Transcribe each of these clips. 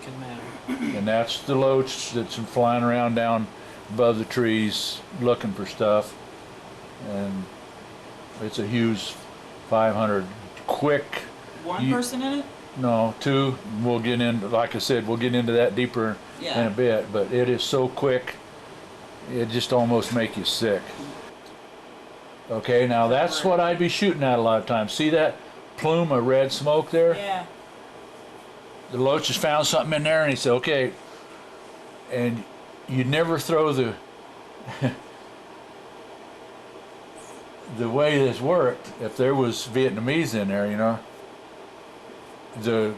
Can matter. And that's the Loach that's flying around down above the trees looking for stuff. And it's a huge 500 quick. One person in it? No, two. We'll get into, like I said, we'll get into that deeper in a bit. But it is so quick, it just almost make you sick. Okay, now that's what I'd be shooting at a lot of times. See that plume of red smoke there? Yeah. The Loach has found something in there, and he said, okay. And you'd never throw the the way this worked. If there was Vietnamese in there, you know, the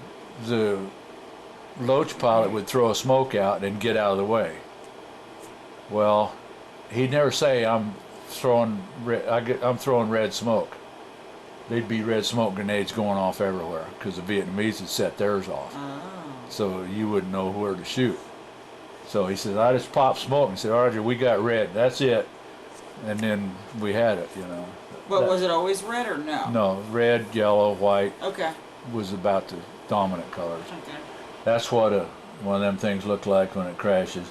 Loach pilot would throw a smoke out and get out of the way. Well, he'd never say, I'm throwing red smoke. There'd be red smoke grenades going off everywhere because the Vietnamese had set theirs off. Oh. So you wouldn't know where to shoot. So he said, I just popped smoke. And he said, Roger, we got red. That's it. And then we had it, you know. But was it always red or no? No, red, yellow, white. Okay. Was about the dominant colors. Okay. That's what one of them things looked like when it crashes.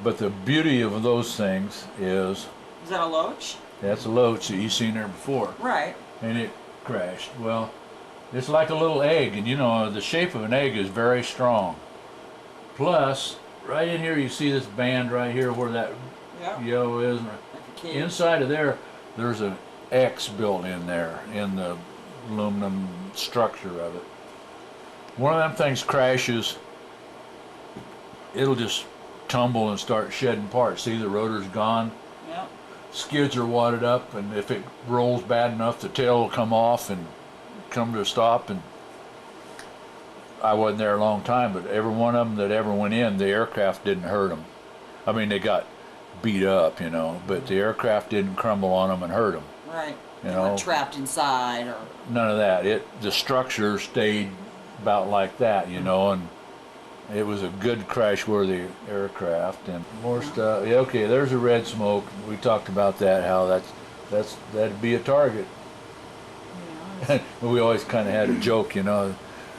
But the beauty of those things is that a Loach? That's a Loach that you've seen there before. Right. And it crashed. Well, it's like a little egg, and you know the shape of an egg is very strong. Plus, right in here you see this band right here where that yellow is. Like inside of there, there's an X built in there in the aluminum structure of it. One of them things crashes, it'll just tumble and start shedding parts. See, the rotor's gone. Yep. Skids are wadded up, and if it rolls bad enough, the tail will come off and come to a stop. And I wasn't there a long time, but every one of them that ever went in, the aircraft didn't hurt them. I mean, they got beat up, you know, but the aircraft didn't crumble on them and hurt them. Right. You They know, weren't trapped inside or. none of that. The structure stayed about like that, you know, and it was a good crash-worthy aircraft. And more stuff. Yeah, okay, there's a red smoke. We talked about that. How that'd be a target. Yeah. We always kind of had a joke, you know.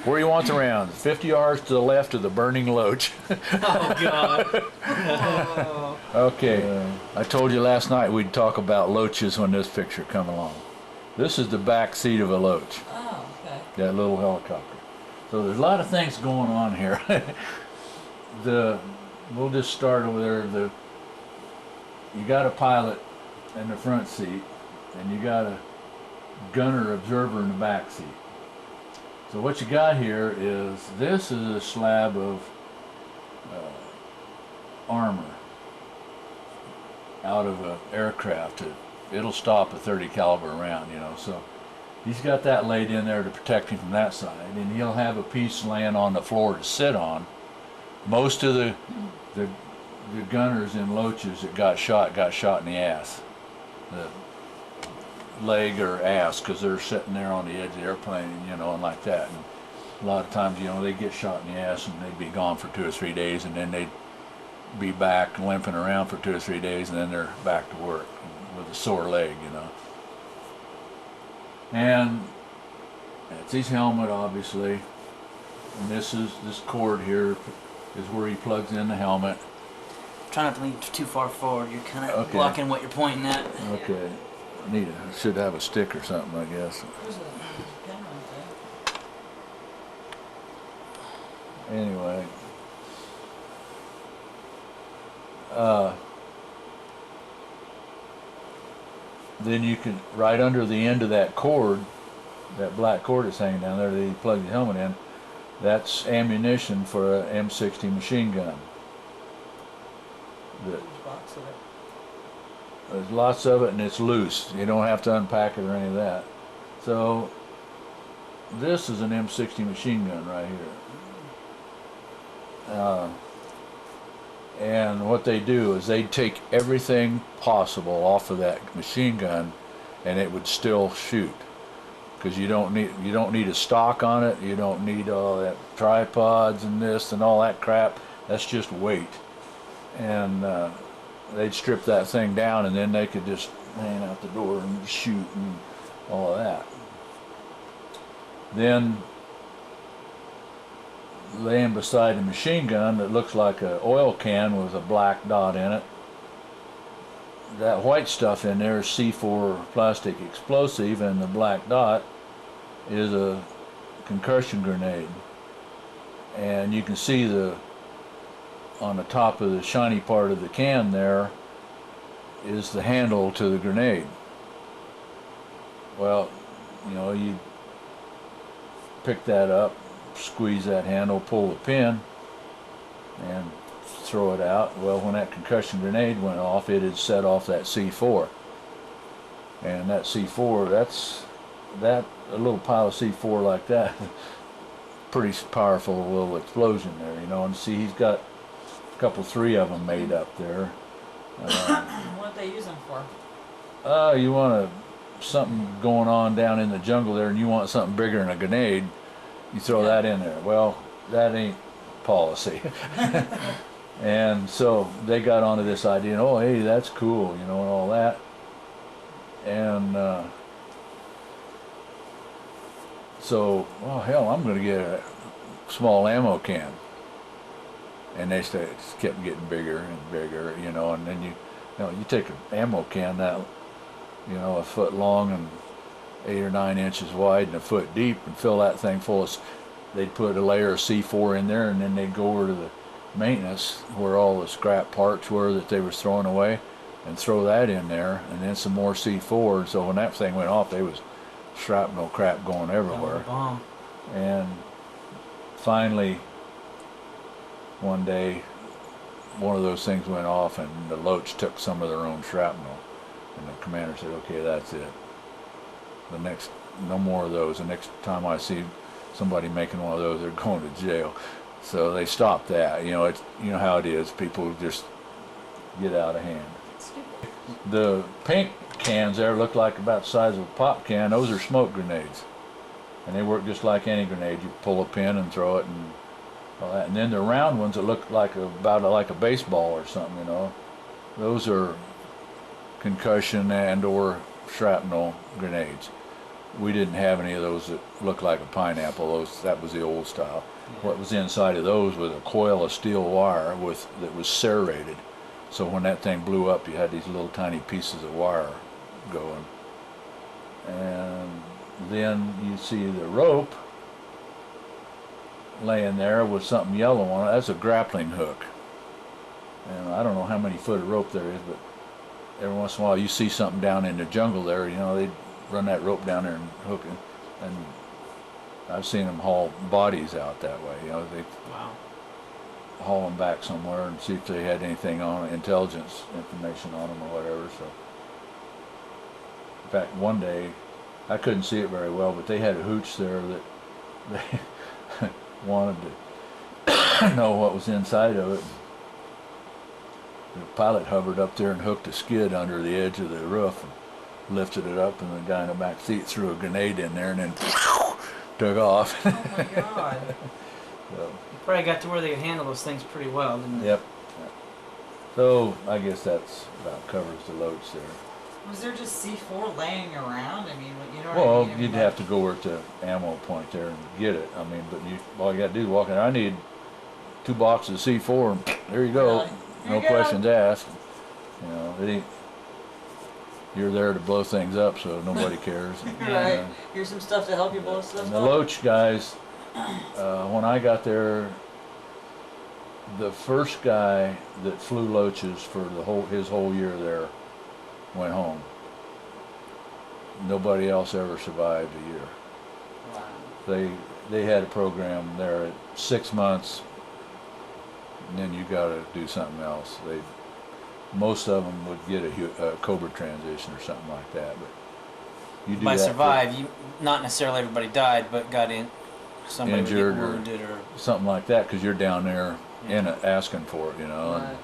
Where you want the rounds? 50 yards to the left of the burning Loach. Oh God. Oh. Okay, I told you last night we'd talk about Loaches when this picture come along. This is the back seat of a Loach. Oh, okay. That little helicopter. So there's a lot of things going on here. We'll just start over there. You got a pilot in the front seat, and you got a gunner observer in the back seat. So what you got here is, this is a slab of armor out of an aircraft. It'll stop a 30 caliber round, you know. So he's got that laid in there to protect him from that side, and he'll have a piece laying on the floor to sit on. Most of the gunners in Loaches that got shot in the ass, the leg or ass, because they're sitting there on the edge of the airplane, you know, and like that. And a lot of times, you know, they get shot in the ass and they'd be gone for 2 or 3 days, and then they'd be back limping around for 2 or 3 days, and then they're back to work with a sore leg, you know. And that's his helmet, obviously. And this cord here is where he plugs in the helmet. Try not to lean too far forward. You're kind of blocking what you're pointing at. Okay. Should have a stick or something, I guess. Anyway. Then you can, right under the end of that cord, that black cord that's hanging down there that you plug the helmet in, that's ammunition for an M60 machine gun. There's lots of it, and it's loose. You don't have to unpack it or any of that. So this is an M60 machine gun right here. And what they do is they take everything possible off of that machine gun, and it would still shoot. Because you don't need a stock on it. You don't need all that tripods and this and all that crap. That's just weight. And they'd strip that thing down, and then they could just hang out the door and shoot and all of that. Then laying beside a machine gun that looks like an oil can with a black dot in it. That white stuff in there is C4 plastic explosive, and the black dot is a concussion grenade. And you can see on the top of the shiny part of the can there is the handle to the grenade. Well, you know, you pick that up, squeeze that handle, pull the pin, and throw it out. Well, when that concussion grenade went off, it had set off that C4. And that C4, a little pile of C4 like that, pretty powerful little explosion there, you know. And see, he's got a couple, three of them made up there. What they use them for? You want something going on down in the jungle there, and you want something bigger than a grenade, you throw that in there. Well, that ain't policy. And so they got onto this idea, oh, hey, that's cool, you know, and all that. And so, oh, hell, I'm going to get a small ammo can. And they kept getting bigger and bigger, you know, and then you take an ammo can that, you know, a foot long and 8 or 9 inches wide and a foot deep, and fill that thing full of, they'd put a layer of C4 in there, and then they'd go over to the maintenance where all the scrap parts were that they were throwing away, and throw that in there, and then some more C4. And so when that thing went off, there was shrapnel crap going everywhere. And finally, one day, one of those things went off, and the Loach took some of their own shrapnel, and the commander said, okay, that's it. No more of those. The next time I see somebody making one of those, they're going to jail. So they stopped that. You know, you know how it is. People just get out of hand. The pink cans there look like about the size of a pop can. Those are smoke grenades, and they work just like any grenade. You pull a pin and throw it, and all that. And then the round ones that look like like a baseball or something, you know, those are concussion and/or shrapnel grenades. We didn't have any of those that looked like a pineapple. That was the old style. Yeah. What was inside of those was a coil of steel wire that was serrated. So when that thing blew up, you had these little tiny pieces of wire going. And then you see the rope laying there with something yellow on it. That's a grappling hook. And I don't know how many foot of rope there is, but every once in a while you see something down in the jungle there, you know, they'd run that rope down there and hook it. And I've seen them haul bodies out that way, you know, they haul them back somewhere and see if they had anything on it, intelligence information on them or whatever. So, in fact, one day, I couldn't see it very well, but they had a hooch there that they wanted to know what was inside of it. The pilot hovered up there and hooked a skid under the edge of the roof and lifted it up, and the guy in the back seat threw a grenade in there and then took off. Oh my God. So, you probably got to where they could handle those things pretty well, didn't they? Yep. So I guess that's about covers the Loach there. Was there just C4 laying around? I mean, you know what Well, I mean? you'd have to go over to ammo point there and get it. I mean, but all you got to do is walk in. I need 2 boxes of C4, and there you go. Really? No questions asked. You know, it ain't. You're there to blow things up, so nobody cares. Right. Here's some stuff to help you blow stuff up. And the Loach guys, when I got there, the first guy that flew Loaches for his whole year there went home. Nobody else ever survived a year. Wow. They had a program there at 6 months, and then you got to do something else. Most of them would get a Cobra transition or something like that, but you do by that survive, not necessarily everybody died, but got somebody injured would get wounded or something like that, because you're down there asking for it, you know. Right.